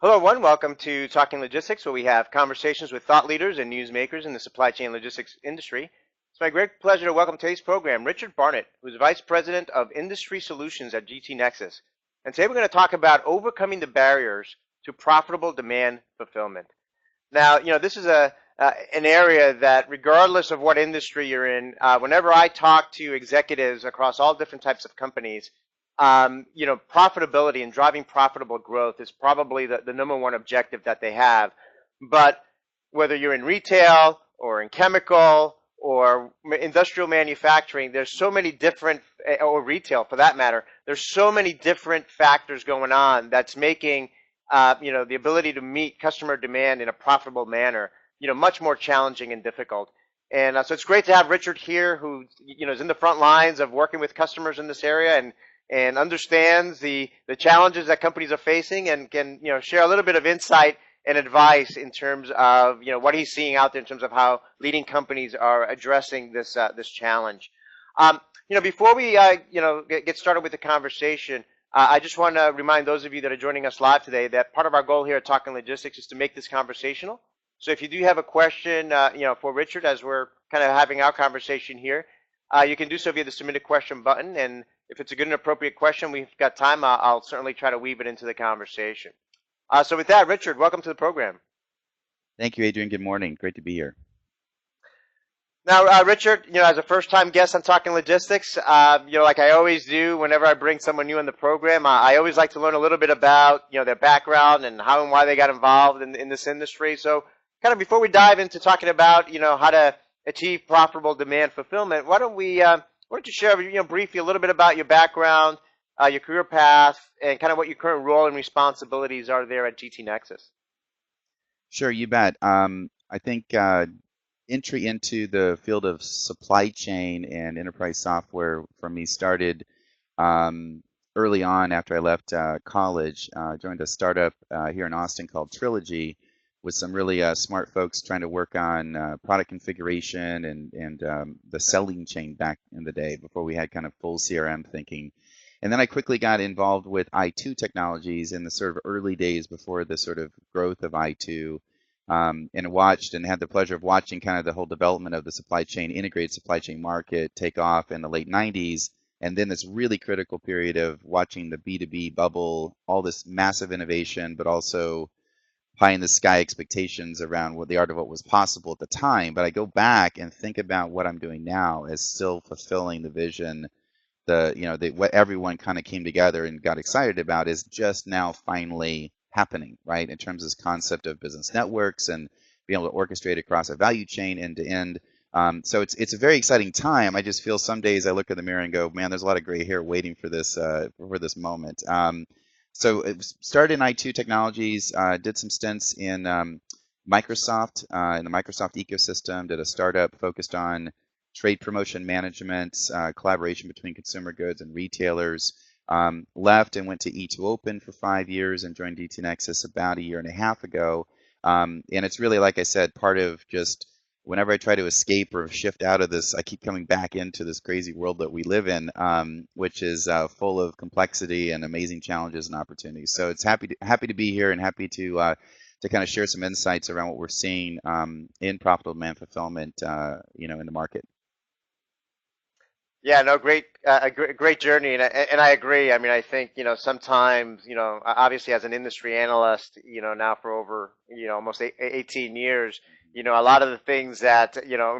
Hello, everyone. Welcome to Talking Logistics, where we have conversations with thought leaders and newsmakers in the supply chain logistics industry. It's my great pleasure to welcome today's program Richard Barnett, who's Vice President of Industry Solutions at GT Nexus. And today we're going to talk about overcoming the barriers to profitable demand fulfillment. Now, this is an area that, regardless of what industry you're in, whenever I talk to executives across all different types of companies, profitability and driving profitable growth is probably the number one objective that they have. But whether you're in retail or in chemical or industrial manufacturing, there's so many different, or retail for that matter, there's so many different factors going on that's making, the ability to meet customer demand in a profitable manner, much more challenging and difficult. And so it's great to have Richard here, who, is in the front lines of working with customers in this area and understands the challenges that companies are facing and can share a little bit of insight and advice in terms of what he's seeing out there in terms of how leading companies are addressing this challenge. Before we get started with the conversation, I just want to remind those of you that are joining us live today that part of our goal here at Talking Logistics is to make this conversational. So if you do have a question for Richard as we're kind of having our conversation here, you can do so via the submit a question button, and if it's a good and appropriate question, we've got time, I'll certainly try to weave it into the conversation. So with that, Richard, welcome to the program. Thank you, Adrian. Good morning. Great to be here. Now, Richard, as a first-time guest on Talking Logistics, like I always do whenever I bring someone new in the program, I always like to learn a little bit about, their background and how and why they got involved in this industry. So kind of before we dive into talking about, how to achieve profitable demand fulfillment, why don't you share, briefly a little bit about your background, your career path, and kind of what your current role and responsibilities are there at GT Nexus? Sure, you bet. I think entry into the field of supply chain and enterprise software for me started early on after I left college. Joined a startup here in Austin called Trilogy with some really smart folks trying to work on product configuration and the selling chain back in the day before we had kind of full CRM thinking. And then I quickly got involved with I2 technologies in the sort of early days before the sort of growth of I2, and watched and had the pleasure of watching kind of the whole development of the supply chain, integrated supply chain market take off in the late 90s. And then this really critical period of watching the B2B bubble, all this massive innovation, but also pie in the sky expectations around what the art of what was possible at the time. But I go back and think about what I'm doing now as still fulfilling the vision, what everyone kind of came together and got excited about is just now finally happening, right? In terms of this concept of business networks and being able to orchestrate across a value chain end to end. So it's a very exciting time. I just feel some days I look in the mirror and go, man, there's a lot of gray hair waiting for this moment. So it started in I2 Technologies, did some stints in Microsoft, in the Microsoft ecosystem, did a startup focused on trade promotion management, collaboration between consumer goods and retailers. Left and went to E2 Open for 5 years and joined GT Nexus about a year and a half ago. And it's really, like I said, part of just whenever I try to escape or shift out of this, I keep coming back into this crazy world that we live in, which is full of complexity and amazing challenges and opportunities. So it's happy to be here and happy to kind of share some insights around what we're seeing in profitable demand fulfillment, in the market. Yeah, no, great, a great journey, and I agree. I mean, I think sometimes obviously as an industry analyst, now for over almost 18 years, a lot of the things that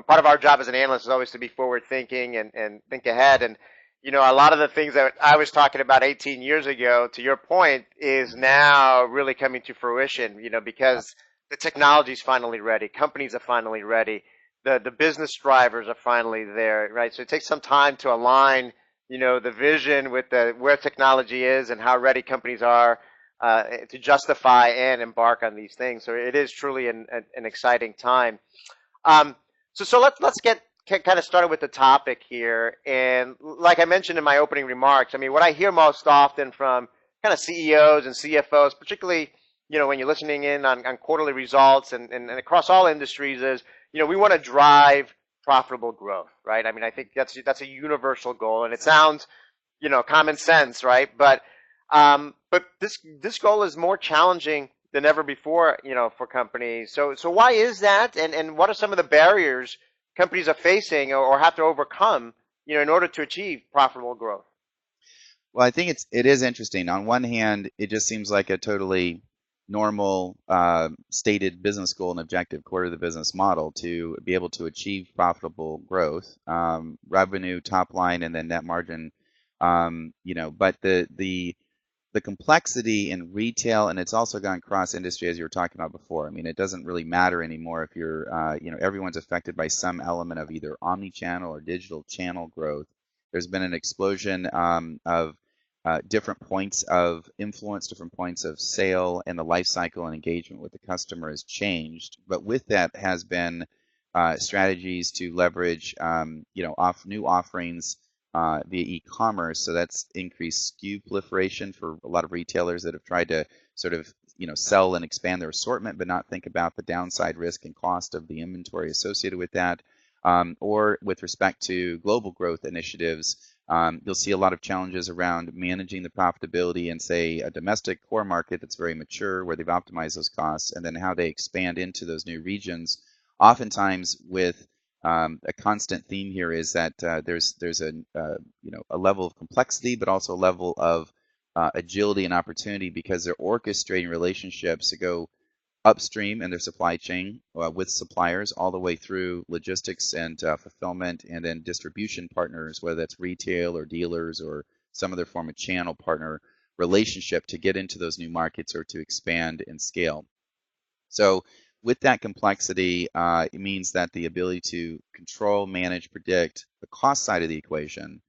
part of our job as an analyst is always to be forward thinking and think ahead, and a lot of the things that I was talking about 18 years ago, to your point, is now really coming to fruition. Because the technology is finally ready, companies are finally ready. The business drivers are finally there, right? So it takes some time to align, the vision with where technology is and how ready companies are to justify and embark on these things. So it is truly an exciting time. So let's get kind of started with the topic here. And like I mentioned in my opening remarks, I mean, what I hear most often from kind of CEOs and CFOs, particularly, when you're listening in on quarterly results and across all industries is, we want to drive profitable growth, right? I mean, I think that's a universal goal, and it sounds, common sense, right? But this goal is more challenging than ever before, for companies. So why is that? And what are some of the barriers companies are facing or have to overcome, in order to achieve profitable growth? Well, I think it is interesting. On one hand, it just seems like a totally normal stated business goal and objective, core to the business model, to be able to achieve profitable growth, revenue, top line, and then net margin. But the complexity in retail, and it's also gone cross industry, as you were talking about before. I mean, it doesn't really matter anymore if you're, everyone's affected by some element of either omni-channel or digital channel growth. There's been an explosion of different points of influence, different points of sale, and the life cycle and engagement with the customer has changed. But with that has been strategies to leverage, new offerings via e-commerce. So that's increased SKU proliferation for a lot of retailers that have tried to sort of, sell and expand their assortment, but not think about the downside risk and cost of the inventory associated with that. Or with respect to global growth initiatives, you'll see a lot of challenges around managing the profitability in, say, a domestic core market that's very mature, where they've optimized those costs, and then how they expand into those new regions. Oftentimes, with a constant theme here is that there's a level of complexity, but also a level of agility and opportunity, because they're orchestrating relationships to go upstream in their supply chain with suppliers, all the way through logistics and fulfillment, and then distribution partners, whether that's retail or dealers or some other form of channel partner relationship, to get into those new markets or to expand and scale. So with that complexity, it means that the ability to control, manage, predict the cost side of the equation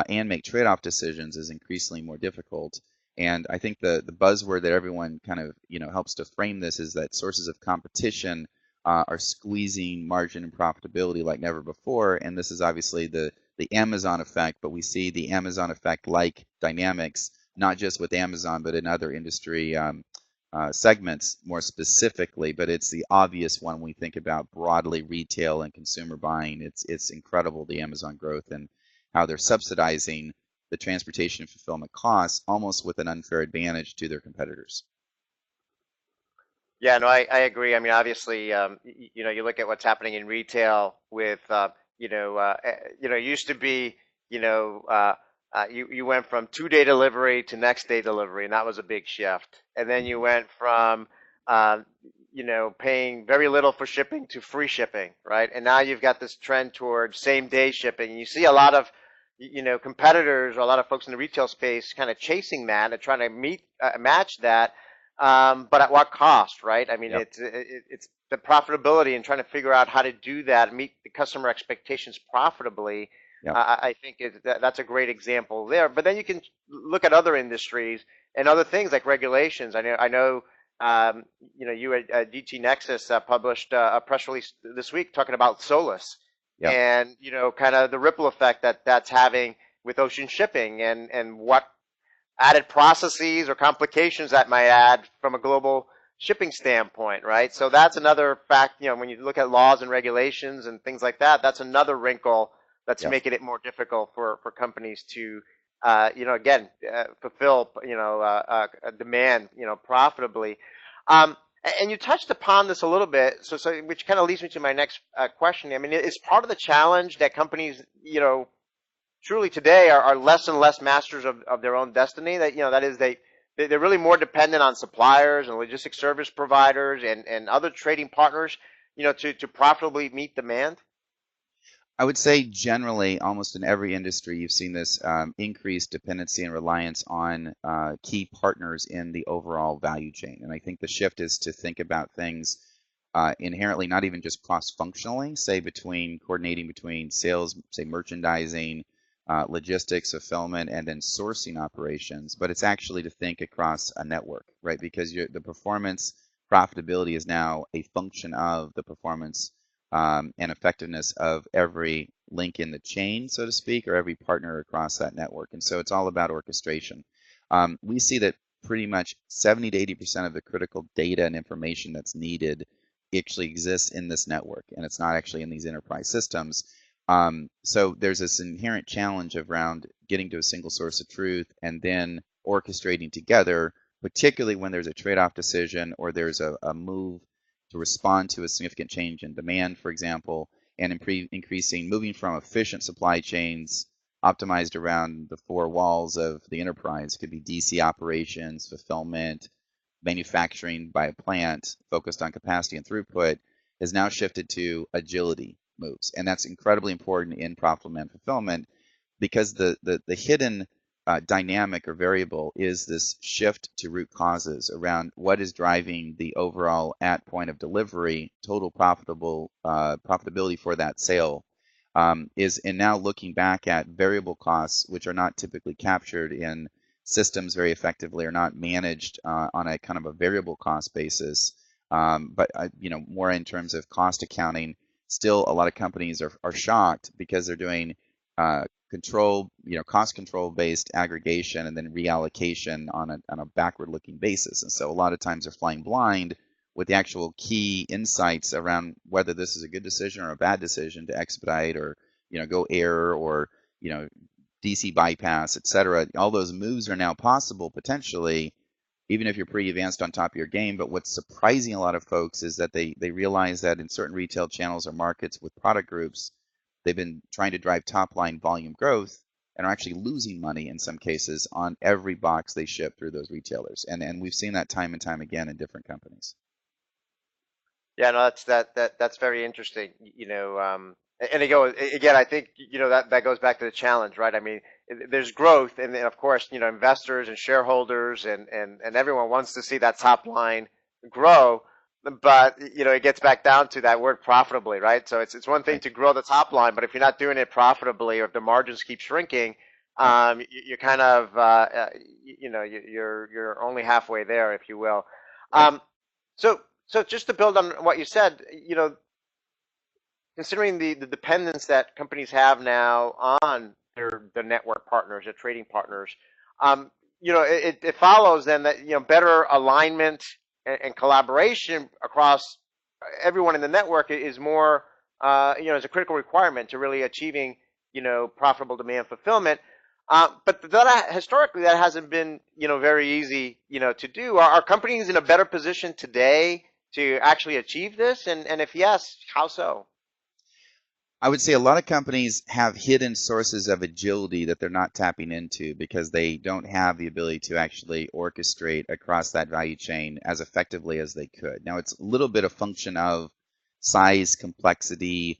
and make trade-off decisions is increasingly more difficult. And I think the buzzword that everyone kind of helps to frame this is that sources of competition are squeezing margin and profitability like never before. And this is obviously the Amazon effect, but we see the Amazon effect like dynamics, not just with Amazon, but in other industry segments more specifically. But it's the obvious one when we think about broadly retail and consumer buying. It's incredible, the Amazon growth and how they're subsidizing the transportation and fulfillment costs almost with an unfair advantage to their competitors. Yeah, no, I agree. I mean, obviously, you look at what's happening in retail with, it used to be, you went from 2-day delivery to next day delivery, and that was a big shift. And then you went from, paying very little for shipping to free shipping, right? And now you've got this trend towards same day shipping. And you see a lot of, competitors or a lot of folks in the retail space kind of chasing that and trying to match that. But at what cost, right? I mean, Yep. it's the profitability and trying to figure out how to do that, meet the customer expectations profitably. Yep. I think that's a great example there. But then you can look at other industries and other things like regulations. I know, you at GT Nexus published a press release this week talking about SOLAS. Yep. And, kind of the ripple effect that's having with ocean shipping and what added processes or complications that might add from a global shipping standpoint, right? So that's another fact, when you look at laws and regulations and things like that, that's another wrinkle that's Yep. making it more difficult for companies to, fulfill, demand, profitably. And you touched upon this a little bit, so which kind of leads me to my next question. I mean, is part of the challenge that companies, truly today are less and less masters of their own destiny? That that is they're really more dependent on suppliers and logistics service providers and other trading partners, to profitably meet demand. I would say generally, almost in every industry, you've seen this increased dependency and reliance on key partners in the overall value chain. And I think the shift is to think about things inherently, not even just cross-functionally, say coordinating between sales, say merchandising, logistics, fulfillment, and then sourcing operations, but it's actually to think across a network, right? Because the performance profitability is now a function of the performance and effectiveness of every link in the chain, so to speak, or every partner across that network. And so it's all about orchestration. We see that pretty much 70 to 80% of the critical data and information that's needed actually exists in this network, and it's not actually in these enterprise systems. So there's this inherent challenge around getting to a single source of truth and then orchestrating together particularly when there's a trade-off decision or there's a move to respond to a significant change in demand, for example, and moving from efficient supply chains optimized around the four walls of the enterprise. It could be DC operations, fulfillment, manufacturing by a plant focused on capacity and throughput, has now shifted to agility moves. And that's incredibly important in profitable demand fulfillment because the hidden dynamic or variable is this shift to root causes around what is driving the overall at point of delivery total profitability for that sale, is in now looking back at variable costs, which are not typically captured in systems very effectively, or not managed on a kind of a variable cost basis, but more in terms of cost accounting. Still, a lot of companies are shocked because they're doing cost control based aggregation and then reallocation on a backward looking basis. And so a lot of times they're flying blind with the actual key insights around whether this is a good decision or a bad decision to expedite or go air or DC bypass, etc. All those moves are now possible potentially, even if you're pretty advanced on top of your game. But what's surprising a lot of folks is that they realize that in certain retail channels or markets with product groups, they've been trying to drive top line volume growth and are actually losing money in some cases on every box they ship through those retailers. And we've seen that time and time again in different companies. Yeah, no, that's very interesting. And again, I think that goes back to the challenge, right? I mean, there's growth, and of course, investors and shareholders and everyone wants to see that top line grow, but it gets back down to that word profitably, right? So it's one thing to grow the top line, but if you're not doing it profitably, or if the margins keep shrinking, you're kind of you're only halfway there, if you will. So just to build on what you said, considering the dependence that companies have now on their network partners, their trading partners, it follows then that better alignment and collaboration across everyone in the network is more is a critical requirement to really achieving profitable demand fulfillment. But historically that hasn't been very easy to do. Are companies in a better position today to actually achieve this? And if yes, how so? I would say a lot of companies have hidden sources of agility that they're not tapping into because they don't have the ability to actually orchestrate across that value chain as effectively as they could. Now, it's a little bit a function of size, complexity,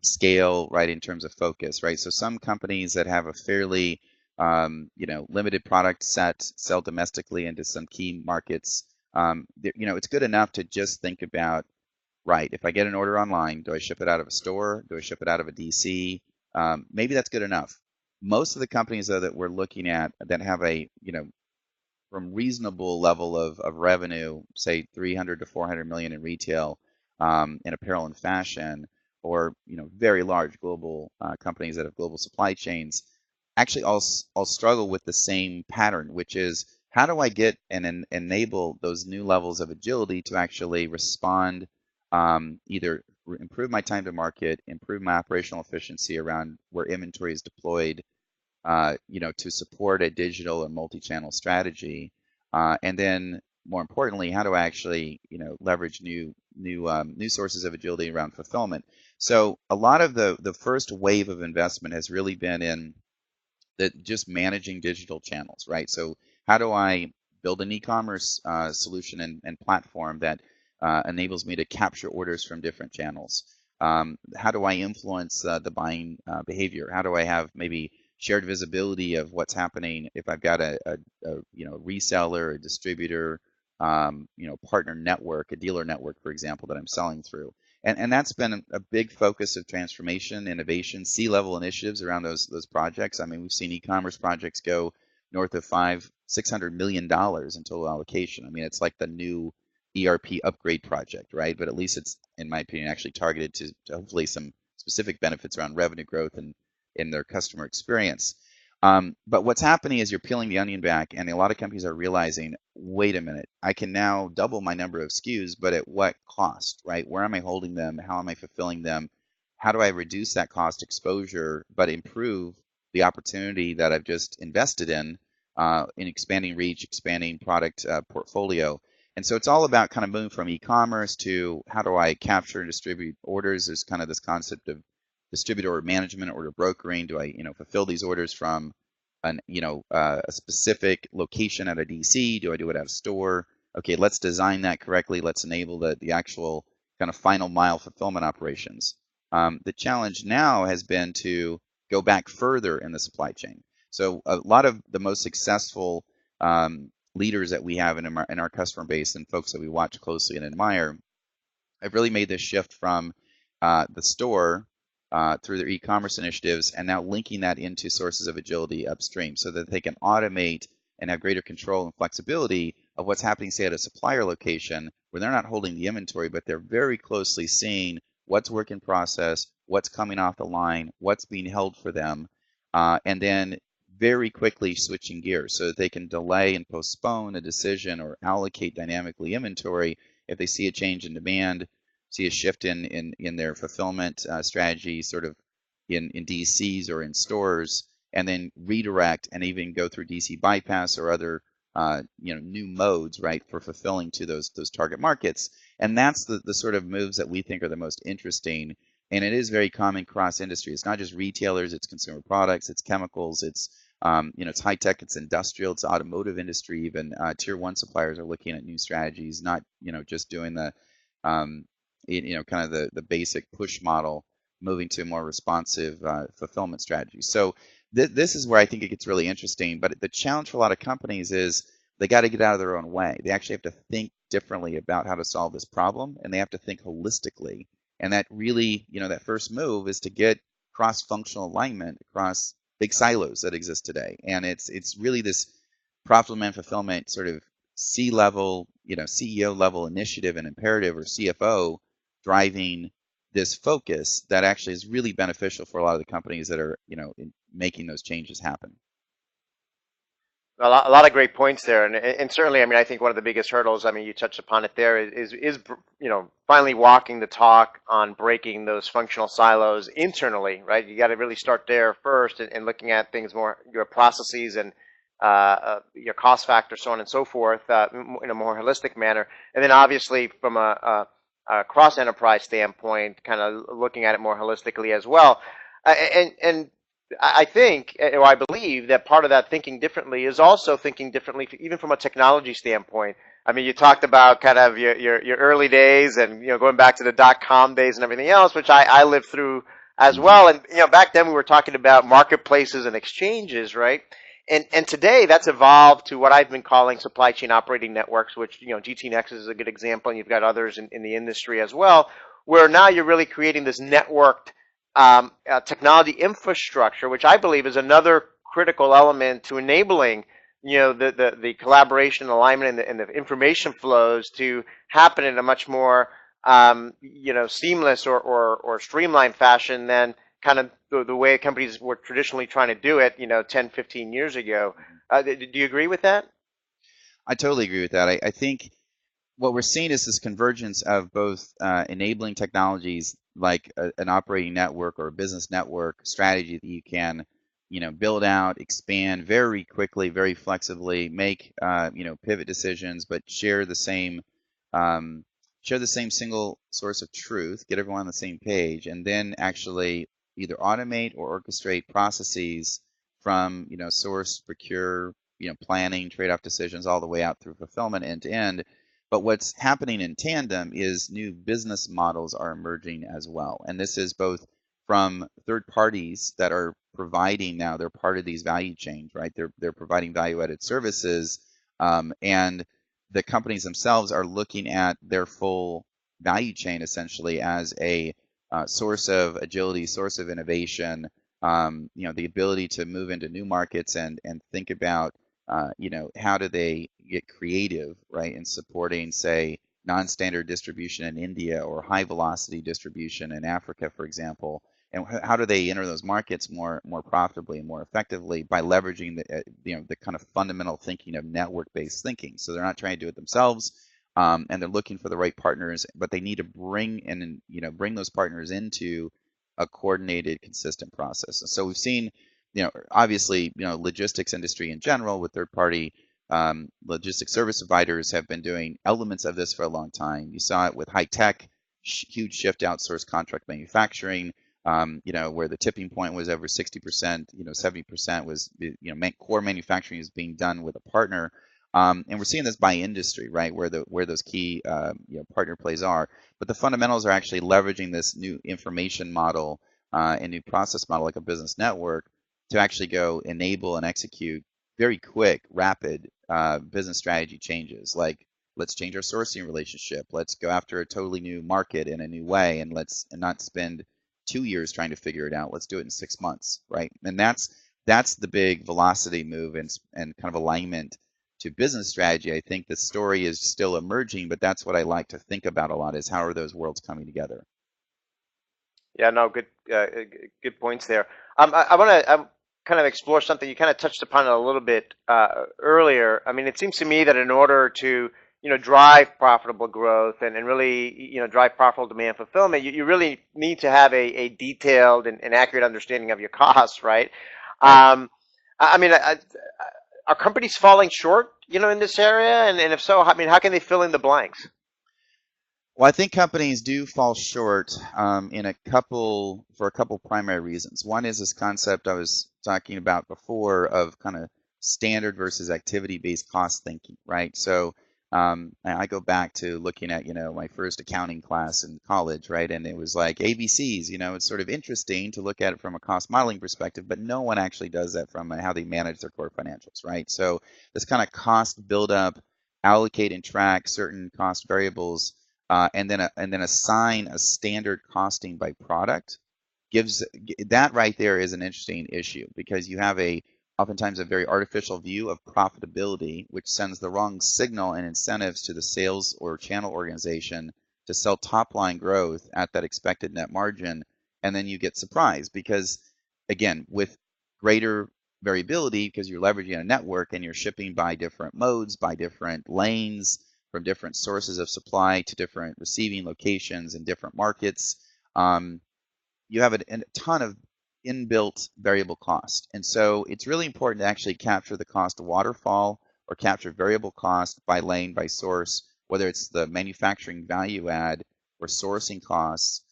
scale, right, in terms of focus, right? So some companies that have a fairly limited product set, sell domestically into some key markets, it's good enough to just think about, right, if I get an order online, do I ship it out of a store? Do I ship it out of a DC? Maybe that's good enough. Most of the companies, though, that we're looking at that have a, from reasonable level of revenue, say 300 to 400 million in retail, in apparel and fashion, or, very large global companies that have global supply chains, actually all struggle with the same pattern, which is how do I get and enable those new levels of agility to actually respond, either improve my time to market, improve my operational efficiency around where inventory is deployed, to support a digital or multi-channel strategy, and then more importantly, how do I actually, leverage new sources of agility around fulfillment? So a lot of the first wave of investment has really been in just managing digital channels, right? So how do I build an e-commerce solution and platform that enables me to capture orders from different channels? How do I influence the buying behavior? How do I have maybe shared visibility of what's happening if I've got a reseller, a distributor, partner network, a dealer network, for example, that I'm selling through? And that's been a big focus of transformation, innovation, C-level initiatives around those projects. I mean, we've seen e-commerce projects go north of $600 million in total allocation. I mean, it's like the new ERP upgrade project, right? But at least it's, in my opinion, actually targeted to hopefully some specific benefits around revenue growth and in their customer experience. But what's happening is you're peeling the onion back, and a lot of companies are realizing, wait a minute, I can now double my number of SKUs, but at what cost, right? Where am I holding them? How am I fulfilling them? How do I reduce that cost exposure, but improve the opportunity that I've just invested in in expanding reach, expanding product portfolio. And so it's all about kind of moving from e-commerce to how do I capture and distribute orders. There's kind of this concept of distributor order management, order brokering. Do I, fulfill these orders from a specific location at a DC? Do I do it at a store? Okay, let's design that correctly. Let's enable the actual kind of final mile fulfillment operations. The challenge now has been to go back further in the supply chain. So a lot of the most successful leaders that we have in our customer base and folks that we watch closely and admire have really made this shift from the store through their e-commerce initiatives and now linking that into sources of agility upstream so that they can automate and have greater control and flexibility of what's happening, say, at a supplier location where they're not holding the inventory, but they're very closely seeing what's work in process, what's coming off the line, what's being held for them, and then very quickly switching gears so that they can delay and postpone a decision or allocate dynamically inventory if they see a change in demand, see a shift in their fulfillment strategy, sort of in DCs or in stores, and then redirect and even go through DC bypass or other new modes, right, for fulfilling to those target markets. And that's the sort of moves that we think are the most interesting. And it is very common cross industry. It's not just retailers, it's consumer products, it's chemicals, it's it's high tech, it's industrial, it's automotive industry. Even tier one suppliers are looking at new strategies, not just doing the kind of the basic push model, moving to a more responsive fulfillment strategy. So this is where I think it gets really interesting. But the challenge for a lot of companies is they got to get out of their own way. They actually have to think differently about how to solve this problem, and they have to think holistically. And that really, that first move is to get cross-functional alignment across big silos that exist today. And it's really this profitable demand fulfillment sort of C-level, CEO level initiative and imperative, or CFO, driving this focus that actually is really beneficial for a lot of the companies that are, making those changes happen. A lot of great points there, and certainly, I think one of the biggest hurdles, you touched upon it there, is finally walking the talk on breaking those functional silos internally, right? You got to really start there first, and looking at things more, your processes and your cost factor, so on and so forth, in a more holistic manner, and then obviously from a cross-enterprise standpoint, kind of looking at it more holistically as well, and I think, or I believe, that part of that thinking differently is also thinking differently, even from a technology standpoint. You talked about kind of your early days and, going back to the .com days and everything else, which I lived through as well. And, back then we were talking about marketplaces and exchanges, right? And today that's evolved to what I've been calling supply chain operating networks, which, GT Nexus is a good example, and you've got others in the industry as well, where now you're really creating this networked technology infrastructure, which I believe is another critical element to enabling, the collaboration, alignment, and the information flows to happen in a much more, seamless or streamlined fashion than kind of the way companies were traditionally trying to do it, 10, 15 years ago. Do you agree with that? I totally agree with that. I think what we're seeing is this convergence of both enabling technologies like an operating network or a business network strategy that you can, build out, expand very quickly, very flexibly, make pivot decisions, but share the same single source of truth, get everyone on the same page, and then actually either automate or orchestrate processes from source, procure, planning, trade-off decisions, all the way out through fulfillment end to end. But what's happening in tandem is new business models are emerging as well. And this is both from third parties that are providing, now they're part of these value chains, right? They're providing value-added services, and the companies themselves are looking at their full value chain essentially as a source of agility, source of innovation, the ability to move into new markets and think about how do they get creative, right, in supporting, say, non-standard distribution in India or high velocity distribution in Africa, for example, and how do they enter those markets more profitably and more effectively by leveraging the kind of fundamental thinking of network-based thinking. So they're not trying to do it themselves, and they're looking for the right partners, but they need to bring those partners into a coordinated, consistent process. So we've seen obviously, logistics industry in general with third-party logistics service providers have been doing elements of this for a long time. You saw it with high tech, huge shift to outsourced contract manufacturing. Where the tipping point was over 60%, 70% was, core manufacturing is being done with a partner. And we're seeing this by industry, right, where those key partner plays are. But the fundamentals are actually leveraging this new information model and new process model like a business network to actually go enable and execute very quick, rapid business strategy changes. Like, let's change our sourcing relationship. Let's go after a totally new market in a new way, and let's not spend 2 years trying to figure it out. Let's do it in 6 months, right? And that's the big velocity move and kind of alignment to business strategy. I think the story is still emerging, but that's what I like to think about a lot is how are those worlds coming together? Yeah, no, good points there. I want to kind of explore something you kind of touched upon it a little bit earlier. I mean, it seems to me that in order to drive profitable growth and really drive profitable demand fulfillment, you really need to have a detailed and accurate understanding of your costs, right? Right. I mean, are companies falling short, in this area? And if so, I mean, how can they fill in the blanks? Well, I think companies do fall short for a couple primary reasons. One is this concept I was talking about before of kind of standard versus activity-based cost thinking, right? So I go back to looking at, my first accounting class in college, right? And it was like ABCs, it's sort of interesting to look at it from a cost modeling perspective, but no one actually does that from how they manage their core financials, right? So this kind of cost buildup, allocate and track certain cost variables and then assign a standard costing by product gives that right there is an interesting issue because you have oftentimes a very artificial view of profitability, which sends the wrong signal and incentives to the sales or channel organization to sell top line growth at that expected net margin, and then you get surprised because again with greater variability because you're leveraging a network and you're shipping by different modes, by different lanes, from different sources of supply to different receiving locations in different markets. You have a ton of inbuilt variable cost. And so it's really important to actually capture the cost waterfall or capture variable cost by lane, by source, whether it's the manufacturing value add or sourcing costs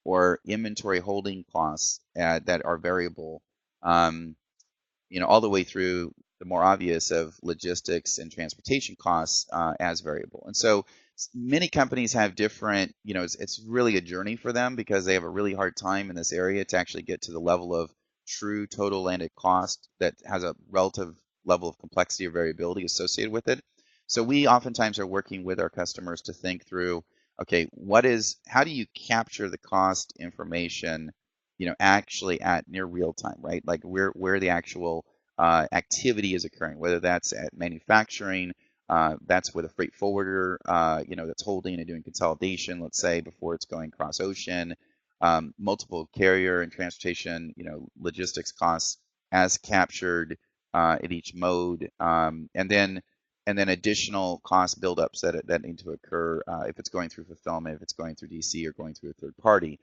or inventory holding costs that are variable. All the way through the more obvious of logistics and transportation costs as variable. And so many companies have different, it's really a journey for them because they have a really hard time in this area to actually get to the level of true total landed cost that has a relative level of complexity or variability associated with it. So we oftentimes are working with our customers to think through, okay, how do you capture the cost information actually at near real time, right? Like where the actual activity is occurring, whether that's at manufacturing, that's with a freight forwarder, that's holding and doing consolidation, let's say, before it's going cross ocean, multiple carrier and transportation, logistics costs as captured at each mode, and then additional cost buildups that need to occur if it's going through fulfillment, if it's going through DC or going through a third party.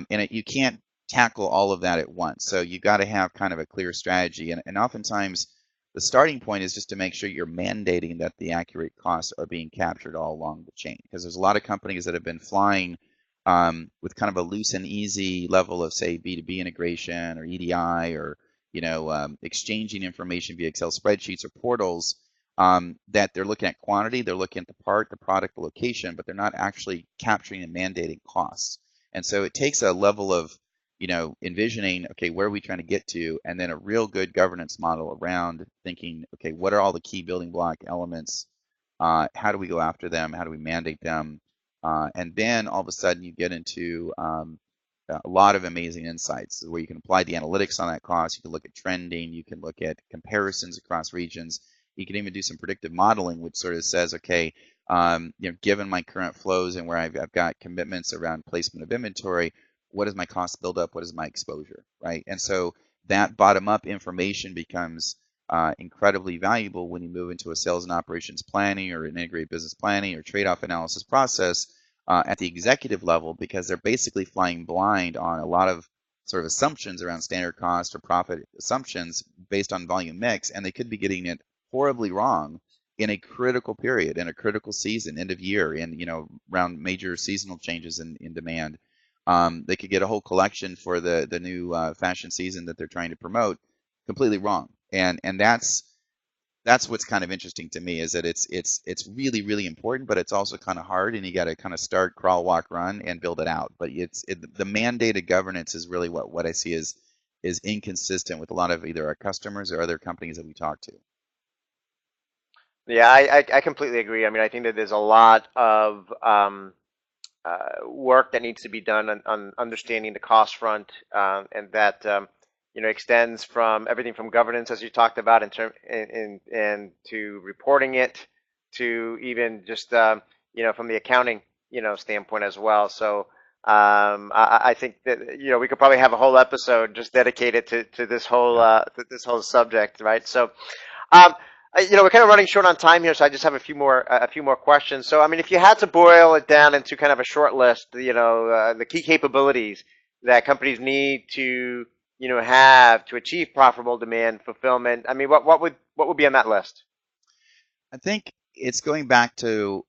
You can't tackle all of that at once. So you got to have kind of a clear strategy. And oftentimes the starting point is just to make sure you're mandating that the accurate costs are being captured all along the chain. Because there's a lot of companies that have been flying with kind of a loose and easy level of, say, B2B integration or EDI or, exchanging information via Excel spreadsheets or portals that they're looking at quantity, they're looking at the part, the product, the location, but they're not actually capturing and mandating costs. And so it takes a level of envisioning, okay, where are we trying to get to? And then a real good governance model around thinking, okay, what are all the key building block elements? How do we go after them? How do we mandate them? And then all of a sudden you get into a lot of amazing insights where you can apply the analytics on that cost. You can look at trending. You can look at comparisons across regions. You can even do some predictive modeling, which sort of says, okay, given my current flows and where I've got commitments around placement of inventory, what is my cost buildup? What is my exposure, right? And so that bottom-up information becomes incredibly valuable when you move into a sales and operations planning or an integrated business planning or trade-off analysis process at the executive level because they're basically flying blind on a lot of sort of assumptions around standard cost or profit assumptions based on volume mix, and they could be getting it horribly wrong in a critical period, in a critical season, end of year, in around major seasonal changes in demand. They could get a whole collection for the new fashion season that they're trying to promote completely wrong, and that's what's kind of interesting to me, is that it's really really important, but it's also kind of hard, and you got to kind of start, crawl, walk, run, and build it out. But the mandated governance is really what I see is inconsistent with a lot of either our customers or other companies that we talk to. Yeah, I completely agree. I mean, I think that there's a lot of work that needs to be done on understanding the cost front, and that extends from everything from governance, as you talked about, and to reporting it, to even just from the accounting standpoint as well. So I think that we could probably have a whole episode just dedicated to this whole subject, right? So. Um, we're kind of running short on time here, so I just have a few more questions. So, I mean, if you had to boil it down into kind of a short list, the key capabilities that companies need to, have to achieve profitable demand fulfillment, I mean, what would be on that list? I think it's going back to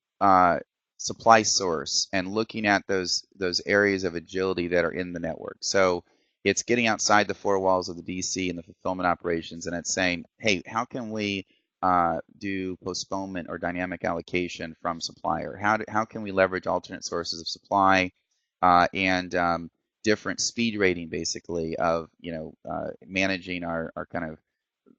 supply source and looking at those areas of agility that are in the network. So it's getting outside the four walls of the DC and the fulfillment operations, and it's saying, hey, how can we do postponement or dynamic allocation from supplier? How can we leverage alternate sources of supply and different speed rating, basically, of managing our kind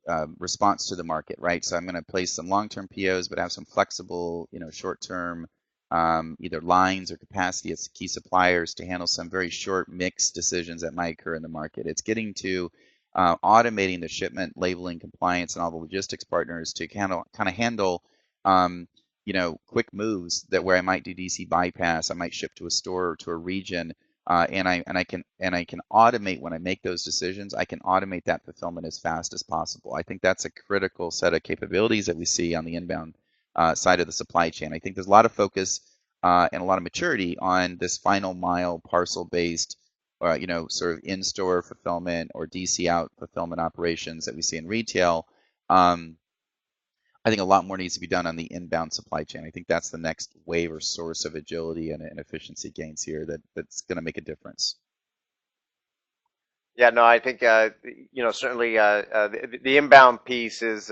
of response to the market, right? So I'm going to place some long-term POs, but have some flexible, short-term either lines or capacity as key suppliers to handle some very short mix decisions that might occur in the market. It's getting to automating the shipment, labeling, compliance, and all the logistics partners to kind of handle quick moves that where I might do DC bypass, I might ship to a store or to a region, and I can automate when I make those decisions. I can automate that fulfillment as fast as possible. I think that's a critical set of capabilities that we see on the inbound side of the supply chain. I think there's a lot of focus and a lot of maturity on this final mile parcel based, sort of in-store fulfillment or DC out fulfillment operations that we see in retail. I think a lot more needs to be done on the inbound supply chain. I think that's the next wave or source of agility and efficiency gains here that's going to make a difference. Yeah, no, I think certainly the inbound piece is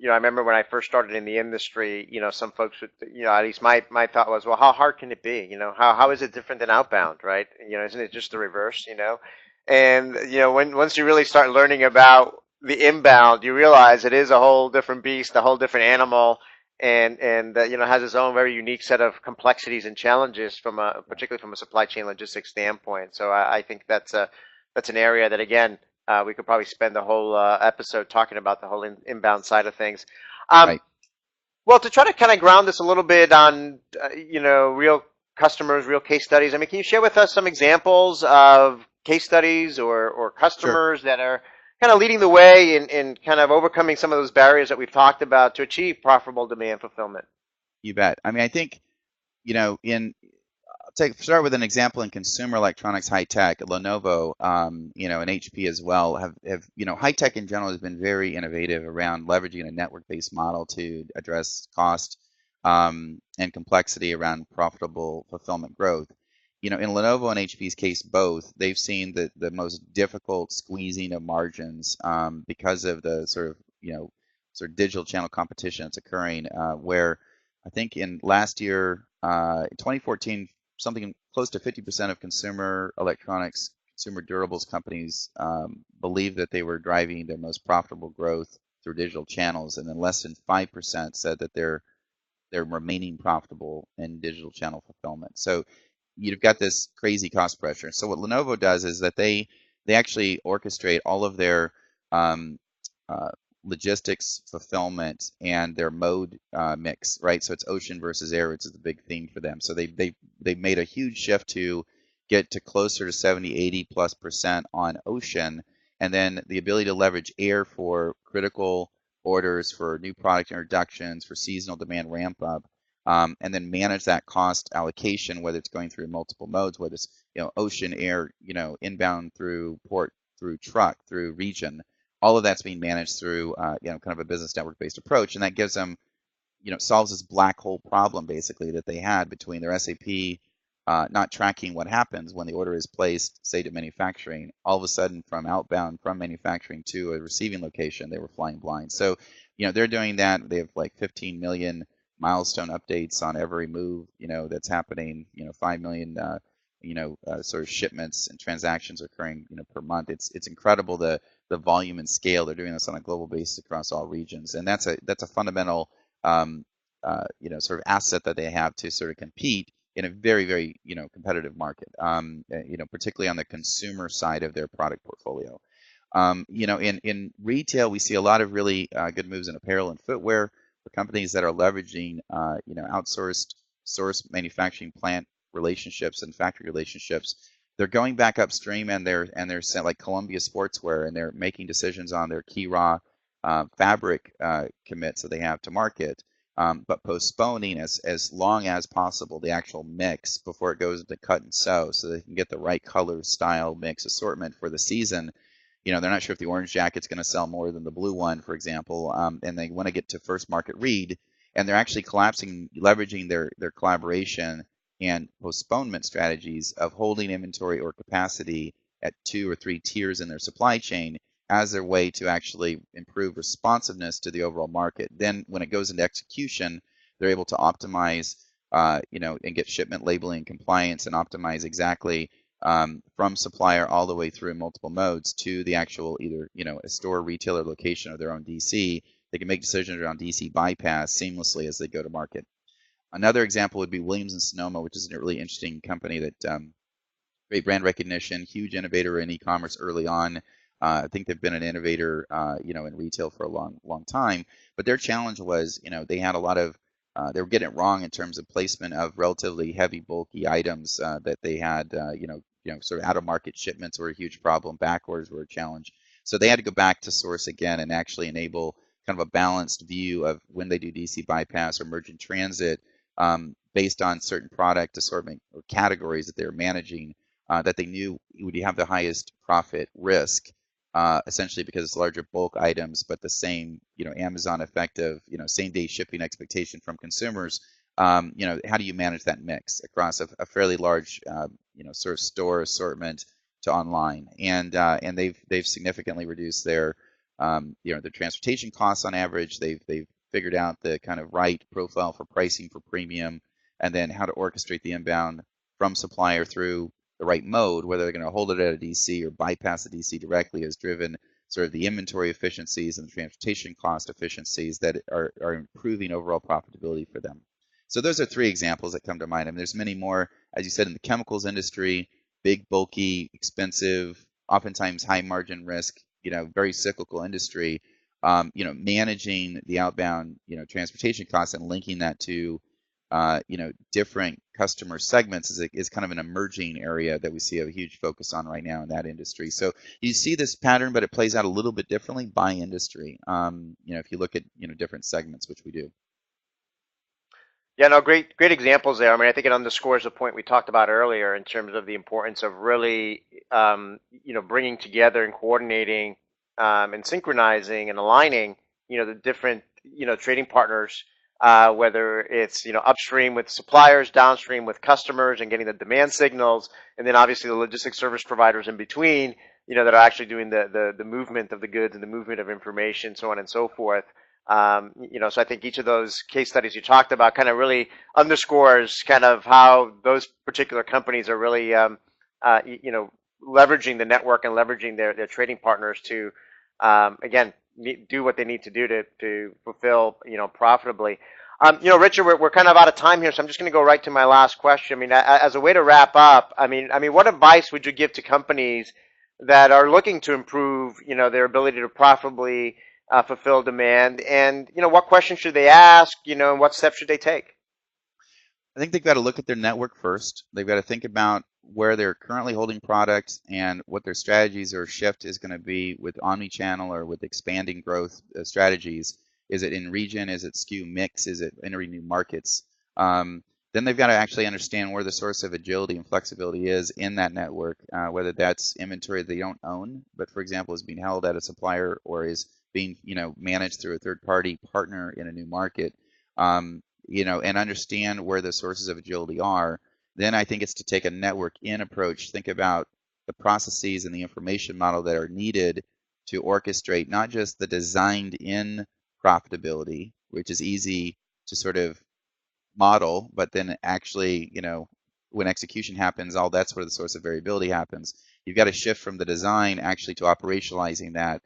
I remember when I first started in the industry, some folks would, at least my thought was, well, how hard can it be? How is it different than outbound, right? Isn't it just the reverse, And, once you really start learning about the inbound, you realize it is a whole different beast, a whole different animal, and has its own very unique set of complexities and challenges particularly from a supply chain logistics standpoint. So I think that's an area that, again, we could probably spend the whole episode talking about the whole inbound side of things. Right. Well, to try to kind of ground this a little bit on, real customers, real case studies. I mean, can you share with us some examples of case studies or customers Sure. that are kind of leading the way in kind of overcoming some of those barriers that we've talked about to achieve profitable demand fulfillment? You bet. I mean, I think, start with an example in consumer electronics, high tech. Lenovo, and HP as well have high tech in general has been very innovative around leveraging a network-based model to address cost and complexity around profitable fulfillment growth. In Lenovo and HP's case, both, they've seen the most difficult squeezing of margins because of the sort of digital channel competition that's occurring, where I think in last year, in 2014, something close to 50% of consumer electronics, consumer durables companies believed that they were driving their most profitable growth through digital channels, and then less than 5% said that they're remaining profitable in digital channel fulfillment. So you've got this crazy cost pressure. So what Lenovo does is that they actually orchestrate all of their logistics fulfillment and their mode mix, right? So it's ocean versus air, which is the big theme for them. So they made a huge shift to get to closer to 70, 80+% on ocean, and then the ability to leverage air for critical orders, for new product introductions, for seasonal demand ramp up. and then manage that cost allocation, whether it's going through multiple modes, whether it's ocean, air, inbound through port, through truck, through region. All of that's being managed through kind of a business network based approach, and that gives them solves this black hole problem basically that they had between their SAP not tracking what happens when the order is placed, say to manufacturing. All of a sudden, from outbound from manufacturing to a receiving location, they were flying blind. So, they're doing that. They have like 15 million milestone updates on every move, that's happening. 5 million, sort of shipments and transactions occurring, per month. It's incredible the volume and scale. They're doing this on a global basis across all regions, and that's a fundamental sort of asset that they have to sort of compete in a very, very, competitive market, particularly on the consumer side of their product portfolio. In retail, we see a lot of really good moves in apparel and footwear for companies that are leveraging, outsourced source manufacturing plant relationships and factory relationships. They're going back upstream, and they're like Columbia Sportswear, and they're making decisions on their key raw fabric commits that they have to market, but postponing as long as possible the actual mix before it goes into cut and sew, so they can get the right color, style, mix, assortment for the season. They're not sure if the orange jacket's going to sell more than the blue one, for example, and they want to get to first market read, and they're actually leveraging their collaboration and postponement strategies of holding inventory or capacity at 2 or 3 tiers in their supply chain as their way to actually improve responsiveness to the overall market. Then when it goes into execution, they're able to optimize, and get shipment labeling compliance and optimize exactly from supplier all the way through multiple modes to the actual either, a store, retailer location, or their own DC. They can make decisions around DC bypass seamlessly as they go to market. Another example would be Williams and Sonoma, which is a really interesting company that great brand recognition, huge innovator in e-commerce early on. I think they've been an innovator, in retail for a long, long time. But their challenge was, they had a lot of, they were getting it wrong in terms of placement of relatively heavy, bulky items that they had, sort of out of market shipments were a huge problem. Back orders were a challenge. So they had to go back to source again and actually enable kind of a balanced view of when they do DC bypass or merge in transit based on certain product assortment or categories that they're managing that they knew would have the highest profit risk. Essentially because it's larger bulk items, but the same, Amazon effect of, same day shipping expectation from consumers. How do you manage that mix across a fairly large, sort of store assortment to online? And they've significantly reduced their, their transportation costs on average. They've figured out the kind of right profile for pricing for premium, and then how to orchestrate the inbound from supplier through the right mode, whether they're going to hold it at a DC or bypass the DC directly, has driven sort of the inventory efficiencies and the transportation cost efficiencies that are improving overall profitability for them. So those are 3 examples that come to mind. I mean, there's many more, as you said, in the chemicals industry, big, bulky, expensive, oftentimes high margin risk, very cyclical industry. Managing the outbound, transportation costs and linking that to different customer segments is kind of an emerging area that we see a huge focus on right now in that industry. So you see this pattern, but it plays out a little bit differently by industry. If you look at different segments, which we do. Yeah, no, great examples there. I mean, I think it underscores the point we talked about earlier in terms of the importance of really, bringing together and coordinating and synchronizing and aligning, the different, trading partners, whether it's, upstream with suppliers, downstream with customers, and getting the demand signals, and then obviously the logistics service providers in between, that are actually doing the movement of the goods and the movement of information, so on and so forth. So I think each of those case studies you talked about kind of really underscores kind of how those particular companies are really, leveraging the network and leveraging their trading partners to, again, do what they need to do to fulfill, profitably. Richard, we're kind of out of time here, so I'm just going to go right to my last question. I mean, as a way to wrap up, I mean, what advice would you give to companies that are looking to improve, their ability to profitably fulfill demand, and what questions should they ask, and what steps should they take? I think they've got to look at their network first. They've got to think about where they're currently holding products and what their strategies or shift is going to be with omni-channel or with expanding growth strategies. Is it in region? Is it SKU mix? Is it entering new markets? Then they've got to actually understand where the source of agility and flexibility is in that network, whether that's inventory they don't own, but for example, is being held at a supplier or is being, managed through a third-party partner in a new market, and understand where the sources of agility are. Then I think it's to take a network-in approach, think about the processes and the information model that are needed to orchestrate not just the designed-in profitability, which is easy to sort of model, but then actually, when execution happens, all that's where the source of variability happens. You've got to shift from the design actually to operationalizing that,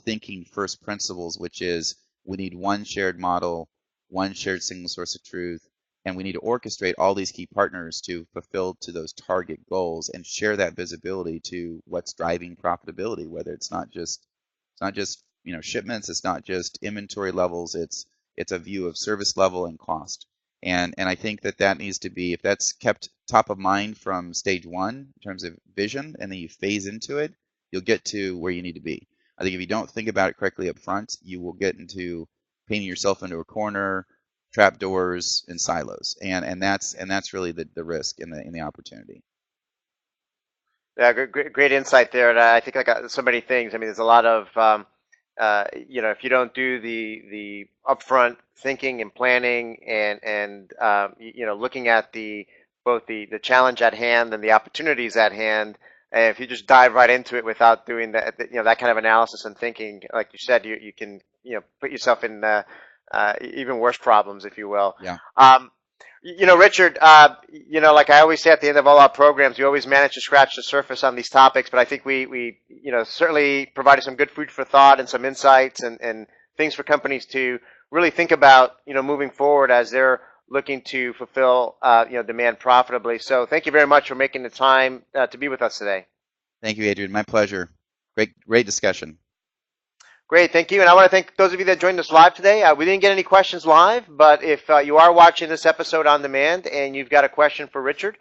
thinking first principles, which is we need one shared model, one shared single source of truth, and we need to orchestrate all these key partners to fulfill to those target goals and share that visibility to what's driving profitability, whether it's not just shipments, it's not just inventory levels, it's a view of service level and cost. And I think that needs to be, if that's kept top of mind from stage one in terms of vision, and then you phase into it, you'll get to where you need to be. I think if you don't think about it correctly up front, you will get into painting yourself into a corner, trapdoors, and silos, and that's really the risk in the opportunity. Yeah, great insight there. And I think I got so many things. I mean, there's a lot of if you don't do the upfront thinking and planning and looking at both the challenge at hand and the opportunities at hand, and if you just dive right into it without doing that kind of analysis and thinking, like you said, you can put yourself in even worse problems, if you will. Yeah. Richard, like I always say at the end of all our programs, we always manage to scratch the surface on these topics, but I think we certainly provided some good food for thought and some insights and things for companies to really think about, moving forward as they're looking to fulfill, demand profitably. So thank you very much for making the time to be with us today. Thank you, Adrian. My pleasure. Great discussion. Great, thank you. And I want to thank those of you that joined us live today. We didn't get any questions live, but if you are watching this episode on demand and you've got a question for Richard,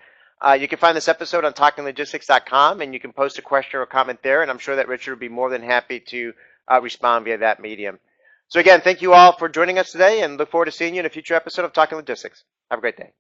you can find this episode on talkinglogistics.com, and you can post a question or comment there, and I'm sure that Richard would be more than happy to respond via that medium. So again, thank you all for joining us today, and look forward to seeing you in a future episode of Talking Logistics. Have a great day.